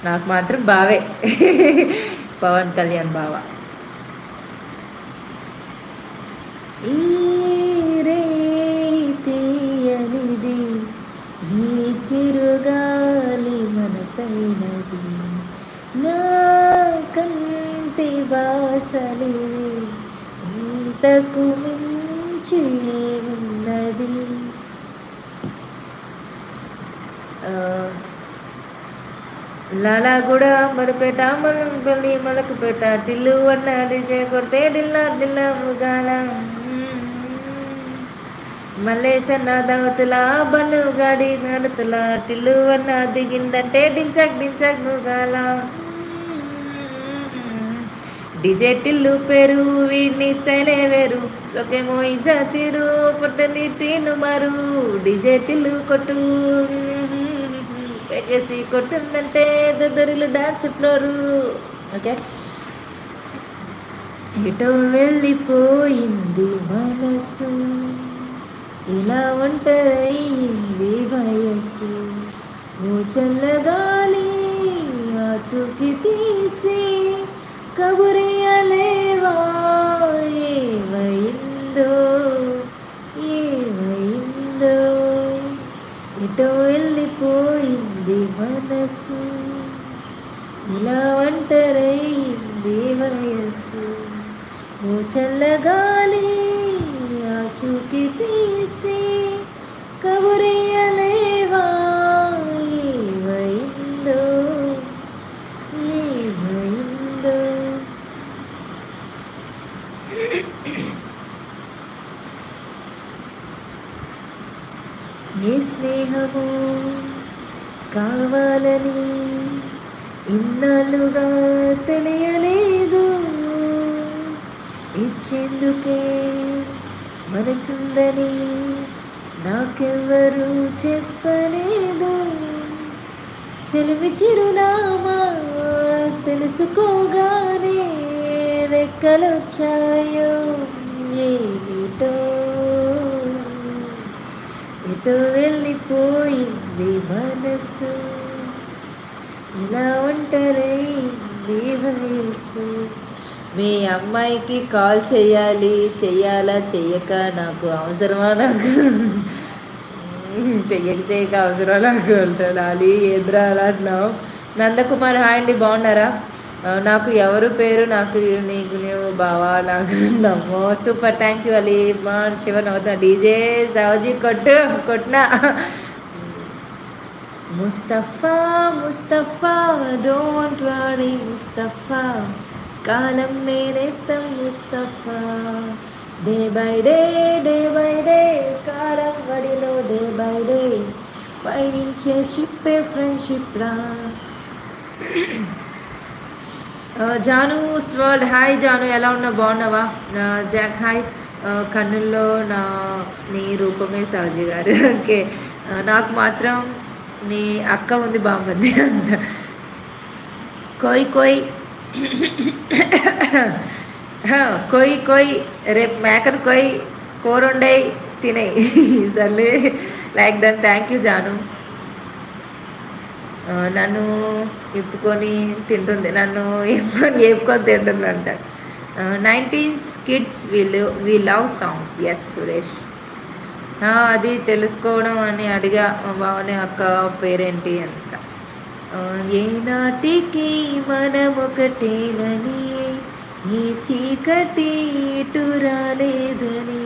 నాకు మాత్రం బావే. పవన్ కళ్యాణ్ బావ. ఈ రే తీయనిది ఈ చిరుగాలి మనసైనది నా కంటి వాసలివి ఇంతకు మించి ఉన్నది. లాలాగూడ మరిపేట మలంపల్లి మలకపేట టిల్లు అన్న డిజే కొడితే డిల్లా డిల్లా ముగాల మల్లేశన్న దవతుల బన్ను గాడి నడుతుల టిల్లు అన్న దిగిందంటే డించక్ డించక్ ముగాల డిజే టిల్లు పేరు వీడిని స్టైలే వేరు సొకేమో ఇజాతిరు పొట్టని తీను మారు డిజే టిల్లు కొట్టు ఎగేసి కొట్టిందంటే దొరిలు డాన్స్ ఫ్లోరు. ఓకే, ఎటో వెళ్ళిపోయింది మనసు ఇలా ఒంటరయింది వయస్సు ఓ చల్లగాలి ఆ చూకి తీసి కబురియలేవా ఏమైందో ఏమైందో ఎటో వెళ్ళిపోయింది మనసు ఇలా ఒంటరయింది వయస్సు ఓ చల్లగాలి ఆ చూకి తీసి కబురియలేవా ఏమైందో ఏమైందో. ఏ స్నేహము కావాలని ఇన్నాళ్ళుగా తెలియలేదు ఇచ్చేందుకే మనసుందని నాకెవ్వరూ చెప్పలేదు చెలిమి చిరునామా తెలుసుకోగానే రెక్కలొచ్చాయో ఏమిటో ఎటో వెళ్ళిపోయింది మనసు ఇలా ఒంటరైంది వయస్సు. మీ అమ్మాయికి కాల్ చేయాలి, చెయ్యాలా చెయ్యక నాకు అవసరమా, నాకు చెయ్యక అవసరం నాకు లాలి ఎదురా అలా అంటున్నావు. నందకుమార్ హాయ్ అండి, బాగున్నారా? నాకు ఎవరు పేరు నాకు నీకు నువ్వు బావా నాకు నమ్మో సూపర్ థ్యాంక్ యూ అలీ మా శివన్ అవుతా డీజే సావజీ కొట్టినా. ముస్తఫా ముస్తఫా డోంట్ వరీ ముస్తఫా కాలం నేనేస్తాం ముస్తఫా డే బై డే కాలం వడిలో డే బై డే పయనించే షిప్పే ఫ్రెండ్షిప్ రా. జాను స్వర్డ్ హాయ్ జాను, ఎలా ఉన్నావు, బాగున్నావా? జాక్ హాయ్, కన్నుల్లో నీ రూపమే సాజీ గారు. ఓకే, నాకు మాత్రం నీ అక్క ఉంది బాగుంది అంట. కోయ్ కోయ్ కోయ్ కోయ్ రేపు మేకను కోయ్ కూరండై తినే సర్లే లైక్ డన్ థ్యాంక్ యూ జాను. నన్ను ఇప్పుకొని తింటుంది, నన్ను ఏపుకొని తింటుందంట. 90s kids we love songs. Yes Suresh, అది తెలుసుకోవడం అని అడిగా బావనే అక్క పేరేంటి అంట. ఏనాటికి మనం ఒకటేనని ఈ చీకటి ఇటు రాలేదని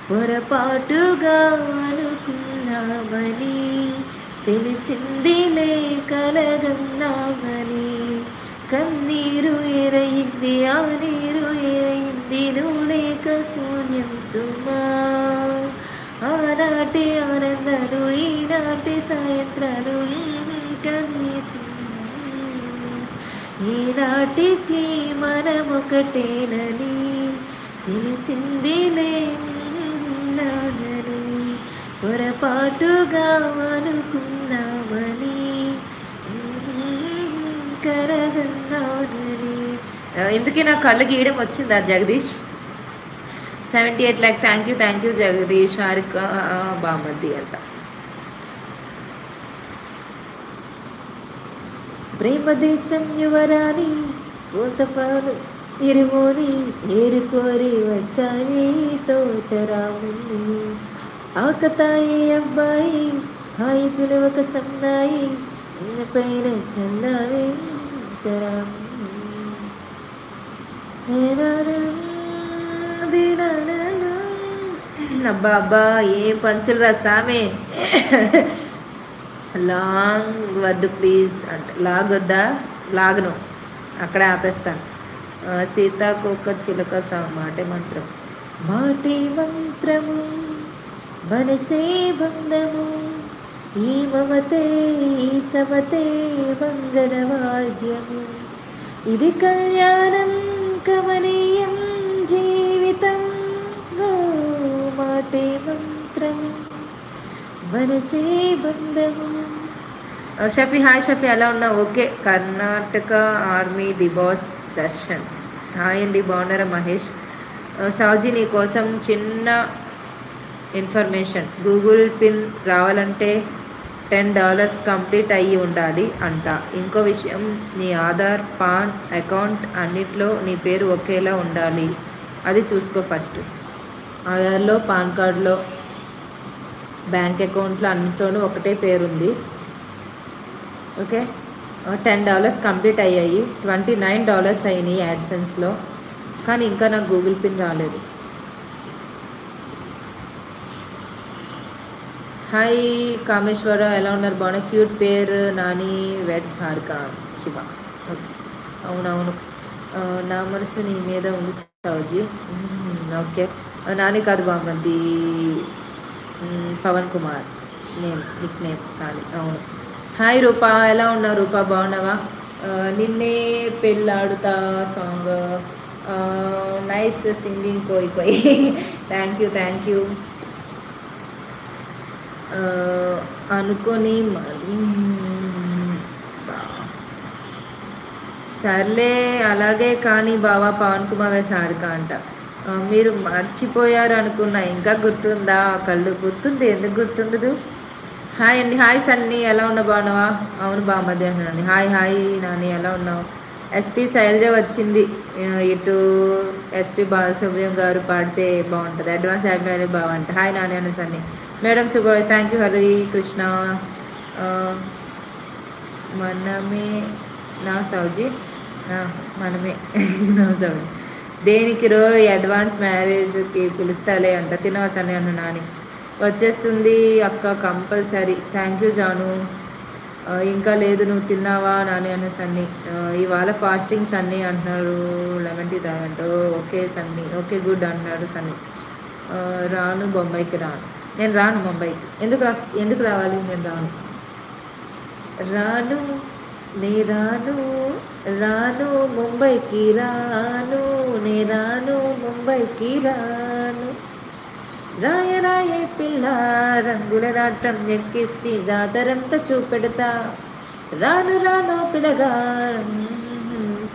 పొరపాటుగా అనుకున్నామని తెలిసిందిలే కలగన్నామని కన్నీరు ఎరయింది ఆ నీరు ఎరయింది నువ్వు లేక శూన్యం సుమా ఆనాటి ఆనందాలు ఈనాటి సాయంత్రాలు కనీసం ఈనాటికి మనం ఒకటేనని తెలిసిందిలే నాదని పొరపాటుగా అనుకున్నామని కరగన్నానని. ఇందుకే నా కళ్ళు గీయడం వచ్చిందా Jagadish? 78 lakh thank you Jagadish. Harika బామర్ది అంట. ప్రేమ దేశం యువరాణి కోతపాలు ఇరుమోని ఏరుకోరి వచ్చాయి తోటరాముని ఆకతాయి అబ్బాయి హాయి పిలువక సన్నాయి పైన చల్లారి అబ్బా అబ్బా ఏం పంచులు రా సామే లాంగ్ వద్దు ప్లీజ్ అంటే లాగొద్దా లాగను అక్కడే ఆపేస్తాను సీతాకోక చిలుక మాటే మంత్రం మాటే మంత్రము మనసే బంధము ఈ మమతే ఈ సమతే మంగళవాద్యము ఇది కళ్యాణం కమనీయం జీవితం మాటే మంత్రము మనసే బంధము షఫీ హాయ్ షఫీ ఎలా ఉన్నావు okay Karnataka army the boss Darshan hi అండి బాగున్నారా మహేష్ సాజీ నీ కోసం చిన్న ఇన్ఫర్మేషన్ గూగుల్ పిన్ రావాలంటే $10 కంప్లీట్ అయ్యి ఉండాలి అంట ఇంకో విషయం నీ ఆధార్ పాన్ అకౌంట్ అన్నిట్లో నీ పేరు ఒకేలా ఉండాలి అది చూసుకో ఫస్ట్ ఆధార్లో పాన్ కార్డులో బ్యాంక్ అకౌంట్లో అన్నింటిలోనూ ఒకటే పేరుంది ఓకే $10 కంప్లీట్ అయ్యాయి $29 అయినాయి యాడ్సెన్స్లో కానీ ఇంకా నాకు గూగుల్ పిన్ రాలేదు హాయ్ కామేశ్వరరావు ఎలా ఉన్నారు బాగున్నా క్యూట్ పేరు నాని వెడ్స్ హారిక శివ అవునవును నా మనసు నీ మీద ఉంది సావుజీ ఓకే నాని కాదు బాగుంది పవన్ కుమార్ నిక్ నేమ్ నాని అవును హాయ్ రూపా ఎలా ఉన్నావు రూపా బాగున్నావా నిన్నే పెళ్ళాడుతా సాంగ్ నైస్ సింగింగ్ కోయి కోయి థ్యాంక్ యూ అనుకొని సర్లే అలాగే కానీ బావా పవన్ కుమార్ సారిక అంట మీరు మర్చిపోయారు అనుకున్నా ఇంకా గుర్తుందా కళ్ళు గుర్తుంది ఎందుకు గుర్తుండదు హాయ్ అండి హాయ్ సన్నీ ఎలా ఉన్నా బాగున్నావా అవును బాగుంది అంటున్నాను హాయ్ నాని ఎలా ఉన్నావు ఎస్పి శైలజ వచ్చింది ఇటు ఎస్పి బాలసుబ్రహ్మణ్యం గారు పాడితే బాగుంటుంది అడ్వాన్స్ హ్యాపీ బాగుంటుంది హాయ్ నాని అన్న Sunny madam Subbaiah thank you Hari Krishna మనమే నా సౌజీ మనమే నా సౌజీ దేనికి అడ్వాన్స్ మ్యారేజ్కి పిలుస్తాలే అంట తినవసని అన్న నాని వచ్చేస్తుంది అక్క కంపల్సరీ థ్యాంక్ యూ జాను ఇంకా లేదు నువ్వు తిన్నావా నాని అన్న సన్నీ ఇవాళ ఫాస్టింగ్ సన్నీ అంటున్నాడు 11 టీ తాగంట ఓకే సన్నీ ఓకే గుడ్ అంటున్నాడు సన్నీ రాను బొంబాయికి రాను నేను రాను ముంబైకి ఎందుకు రావాలి నేను రాను నే రాను ముంబైకి రాను నే రాను ముంబైకి రాను రాయే పిల్ల రంగుల నాటం ఎక్కిస్తే జాతరంతా చూపెడతా రాను పిల్లగా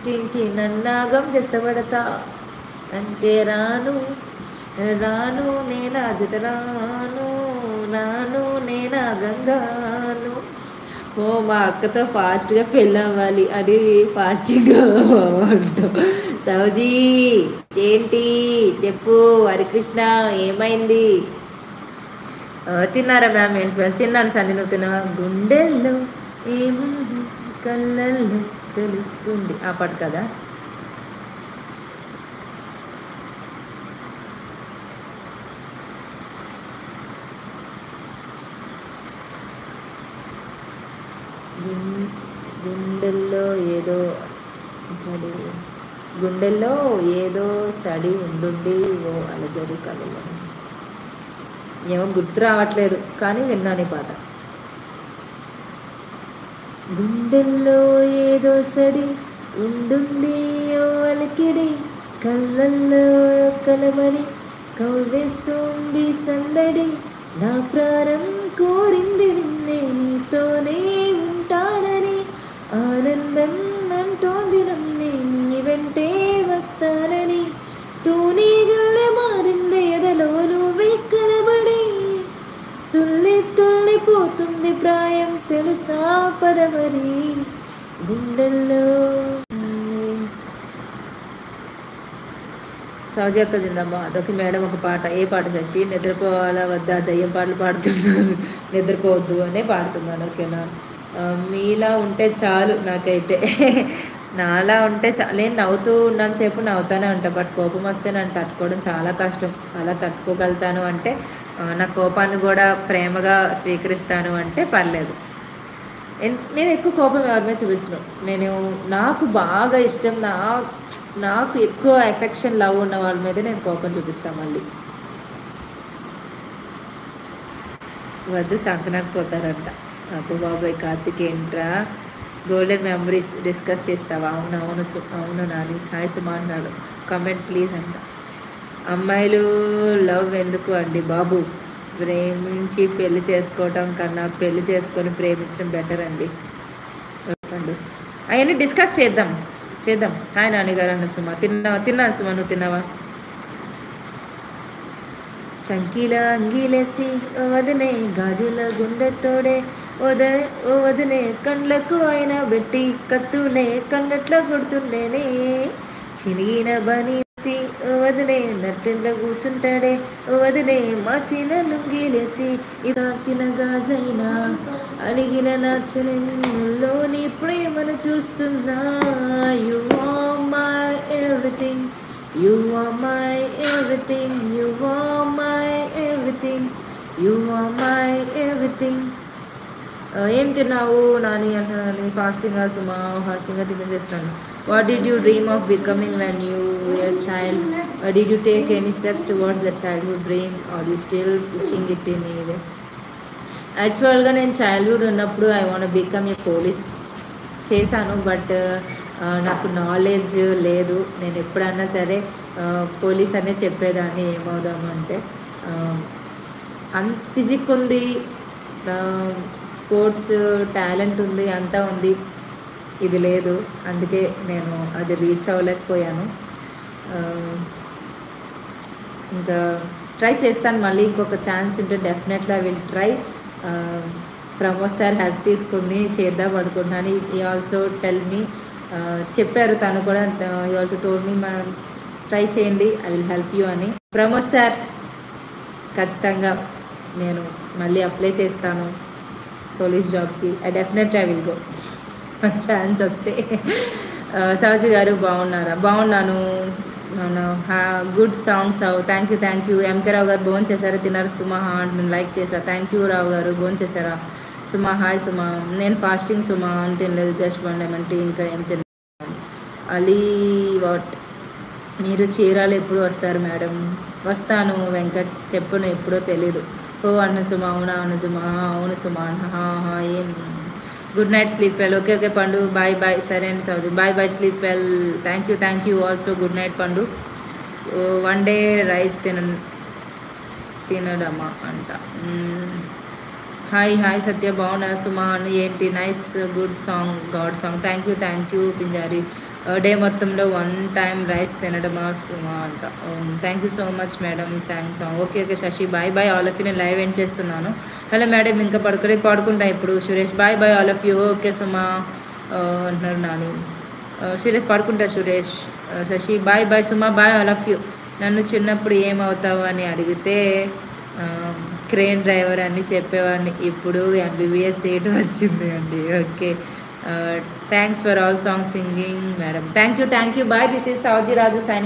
తించి నన్నాగం చేస్తపడతా అంటే రాను నేనా జత రాను నేనా గంగాను ఓ మా అక్కతో ఫాస్ట్గా పెళ్ళి అవ్వాలి అది ఫాస్ట్గా సౌజీ ఏంటి చెప్పు హరికృష్ణ ఏమైంది తిన్నారా మ్యామ్ ఏంటి తిన్నాను సన్ని నువ్వు తిన్నావా గుండెల్లో ఏముంది కళ్ళల్లో తెలుస్తుంది ఆ పాట కదా గుండెల్లో ఏదో సడి ఉండుండి ఓ అలజడి కలలో ఏమో గుర్తు రావట్లేదు కానీ విన్నాను ఈ పాట గుండెల్లో ఏదో సడి ఉండుండి ఓ అలకిడి కళ్ళల్లో కలబడి కౌవేస్తుంది సందడి నా ప్రాణం కోరింది నిన్నే నీతోనే ఉంటానని ఆనందం అంటోంది నన్నే నీ వెంటే వస్తానని తూనీగల్లే మారింది ఎదలో నువ్వే కలబడి తుల్లిపోతుంది ప్రాయం తెలుసా పదమరి గుండెల్లో సౌజీ అక్క జిందాబా అదొక మేడం ఒక పాట ఏ పాట శశి నిద్రపోవాలా వద్దా దయ్యం పాటలు పాడుతున్నాను నిద్రపోవద్దు అనే పాడుతున్నాను ఓకేనా మీలా ఉంటే చాలు నాకైతే నాలా ఉంటే నేను నవ్వుతూ ఉన్నంతసేపు నవ్వుతానే ఉంటాను బట్ కోపం వస్తే నన్ను తట్టుకోవడం చాలా కష్టం అలా తట్టుకోగలుగుతాను అంటే నా కోపాన్ని కూడా ప్రేమగా స్వీకరిస్తాను అంటే పర్లేదు నేను ఎక్కువ కోపం ఎవరి మీద చూపించను నేను నాకు బాగా ఇష్టం నాకు ఎక్కువ ఎఫెక్షన్ లవ్ ఉన్న వాళ్ళ మీద నేను కోపం చూపిస్తాను మళ్ళీ వద్దు సంకనాకపోతారంట నాకు బాబాయ్ కార్తిక్ ఏంట్రా గోల్డెన్ మెమరీస్ డిస్కస్ చేస్తావా అవును అవును అవును నాని హాయ్ సుమా అన్నాడు కమెంట్ ప్లీజ్ అంట అమ్మాయిలు లవ్ ఎందుకు అండి బాబు ప్రేమించి పెళ్లి చేసుకోవటం కన్నా పెళ్లి చేసుకొని ప్రేమించడం బెటర్ అండి అవన్నీ డిస్కస్ చేద్దాం హాయ్ నాన్నగారు అన్న సుమా తిన్నాను సుమా నువ్వు తిన్నావా చంకీల అంగీలేసి వదినే గాజుల గుండెతోడే వదినే కండ్లకు అయిన పెట్టి కత్తులే కన్నట్ల కొడుతుండేనే చినిగిన బనీసి వదినే నట్టింట్లో కూర్చుంటాడే వదినే మాసిన లుంగిలేసి ఇదాకిన గాజైనా అడిగిన నచ్చనిలోని ప్రేమను చూస్తున్నా you are my everything You are my everything, you are my everything, you are my everything. ఏం తిన్నావు నాని అంటున్నాను ఫాస్టింగ్గా సుమా ఫాస్టింగ్గా తినేసేస్తాను what did you dream of becoming when you your child did you take any steps towards the childhood dream are you still pushing it in ఇదే యాక్చువల్గా నేను childhood ఉన్నప్పుడు I want become a police చేశాను but నాకు knowledge లేదు నేను ఎప్పుడన్నా సరే పోలీస్ అనే చెప్పేదాన్ని ఏమవుదాము అంటే ఫిజిక్ ఉంది స్పోర్ట్స్ టాలెంట్ ఉంది అంతా ఉంది ఇది లేదు అందుకే నేను అది రీచ్ అవ్వలేకపోయాను ఇంకా ట్రై చేస్తాను మళ్ళీ ఇంకొక ఛాన్స్ ఉంటే definitely I will try Pramod sir help తీసుకుని చేద్దాం అనుకుంటున్నాను ఈ ఆల్సో టెల్ మీ చెప్పారు తను కూడా you also told me try చేయండి ఐ విల్ హెల్ప్ యూ అని ప్రమోద్ సార్ ఖచ్చితంగా నేను మళ్ళీ అప్లై చేస్తాను పోలీస్ జాబ్కి definitely I will go chance వస్తే సహజీ గారు బాగున్నాను good songs thank you MK Rao గారు భోజనం చేశారా తిన్నారు సుమా నేను లైక్ చేశాను థ్యాంక్ యూ రావు గారు భోజనం చేశారా సుమా హాయ్ సుమా నేను ఫాస్టింగ్ సుమా అని తినలేదు జస్ట్ వన్ టైం అంటే ఇంకా ఏం తిన్నాను అలీ వాట్ మీరు చీరాలు ఎప్పుడు వస్తారు మేడం వస్తాను వెంకట్ చెప్పును ఎప్పుడో తెలీదు ఓ అన్న సుమా అవును సుమా ఏం good night sleep well okay Pandu bye సరే అండి సౌదీ bye sleep well thank you also good night Pandu one day rice తినడమా అంట హాయ్ సత్య బాగున్నారు సుమా అని ఏంటి nice good song god song thank you పింజారి డే మొత్తంలో వన్ టైం రైస్ తినడమా సుమా అంట thank you so much madam song okay Sasi bye all of you నేను లైవ్ ఎండ్ చేస్తున్నాను హలో మేడం ఇంకా పడుకుంటా ఇప్పుడు Suresh bye all of you okay Suma అంటున్నారు నాని సురేష్ పడుకుంటా Suresh Sasi bye Suma bye all of you నన్ను చిన్నప్పుడు ఏమవుతావు అని అడిగితే క్రేన్ డ్రైవర్ అని చెప్పేవాడిని ఇప్పుడు MBBS సీట్ వచ్చింది అండి okay thanks for all song singing madam thank you bye this is Sowji Raju signing